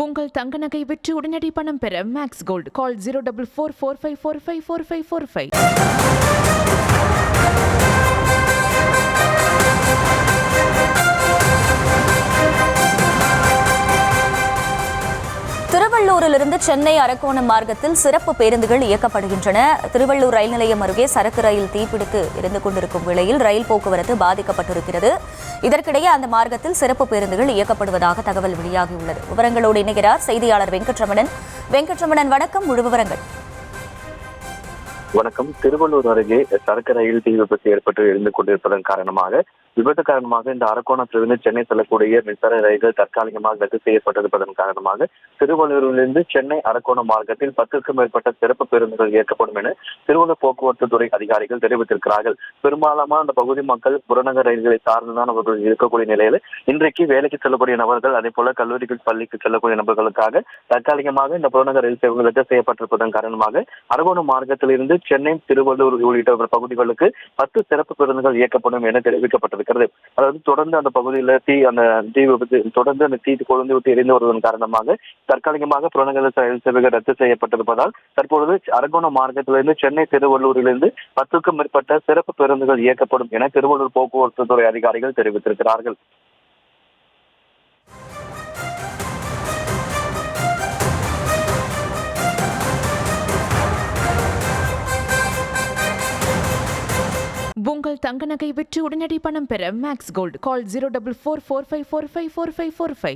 உங்கள் தங்க நகை விற்று உடனடி பணம் பெற மேக்ஸ் கோல்ட் கால் 0444454545. திருவள்ளூரிலிருந்து சென்னை அரக்கோணம் மார்க்கத்தில் சிறப்பு பேருந்துகள் இயக்கப்படுகின்றன. திருவள்ளூர் ரயில் நிலையம் அருகே சரக்கு ரயில் தீப்பிடித்து இருந்து கொண்டிருக்கும் வேளையில் ரயில் போக்குவரத்து பாதிக்கப்பட்டிருக்கிறது. இதற்கிடையே அந்த மார்க்கத்தில் சிறப்பு பேருந்துகள் இயக்கப்படுவதாக தகவல் வெளியாகியுள்ளது. விவரங்களோடு இணைகிறார் செய்தியாளர் வெங்கட்ரமணன். வணக்கம். முழு விவரங்கள். வணக்கம். திருவள்ளூர் அருகே சரக்கு ரயில் தீ விபத்து ஏற்பட்டு இருந்து கொண்டிருப்பதன் காரணமாக இந்த அரக்கோணத்திலிருந்து சென்னை செல்லக்கூடிய மின்சார ரயில்கள் தற்காலிகமாக ரத்து செய்யப்பட்டிருப்பதன் காரணமாக திருவள்ளூரிலிருந்து சென்னை அரக்கோணம் மார்க்கத்தில் 10க்கும் மேற்பட்ட சிறப்பு பேருந்துகள் இயக்கப்படும் என திருவள்ளூர் போக்குவரத்து துறை அதிகாரிகள் தெரிவித்திருக்கிறார்கள். பெரும்பாலான அந்த பகுதி மக்கள் புறநகர் ரயில்களை சார்ந்துதான் அவர்கள் இருக்கக்கூடிய நிலையில் இன்றைக்கு வேலைக்கு செல்லக்கூடிய நபர்கள், அதே போல கல்லூரிகள், பள்ளிக்கு செல்லக்கூடிய நபர்களுக்காக தற்காலிகமாக இந்த புறநகர் ரயில் சேவைகள் ரத்து செய்யப்பட்டிருப்பதன் காரணமாக அரக்கோணம் மார்க்கத்திலிருந்து சென்னை, திருவள்ளூர் உள்ளிட்ட பகுதிகளுக்கு 10 சிறப்பு பேருந்துகள் இயக்கப்படும் என தெரிவிக்கப்பட்டிருக்கிறது. அதாவது தொடர்ந்து அந்த பகுதியில் தீ விபத்து தொடர்ந்து அந்த தீ கொழுந்து விட்டு எரிந்து வருவதன் காரணமாக தற்காலிகமாக புறநகர் ரயில் சேவைகள் ரத்து செய்யப்பட்டிருப்பதால் தற்பொழுது அரக்கோணம் மார்க்கத்திலிருந்து சென்னை, திருவள்ளூரிலிருந்து 10க்கும் மேற்பட்ட சிறப்பு பேருந்துகள் இயக்கப்படும் என திருவள்ளூர் போக்குவரத்து துறை அதிகாரிகள் தெரிவித்திருக்கிறார்கள். உங்கள் தங்க நகை விற்று உடனடி பணம் பெற மேக்ஸ் கோல்ட் கால் 044445454545.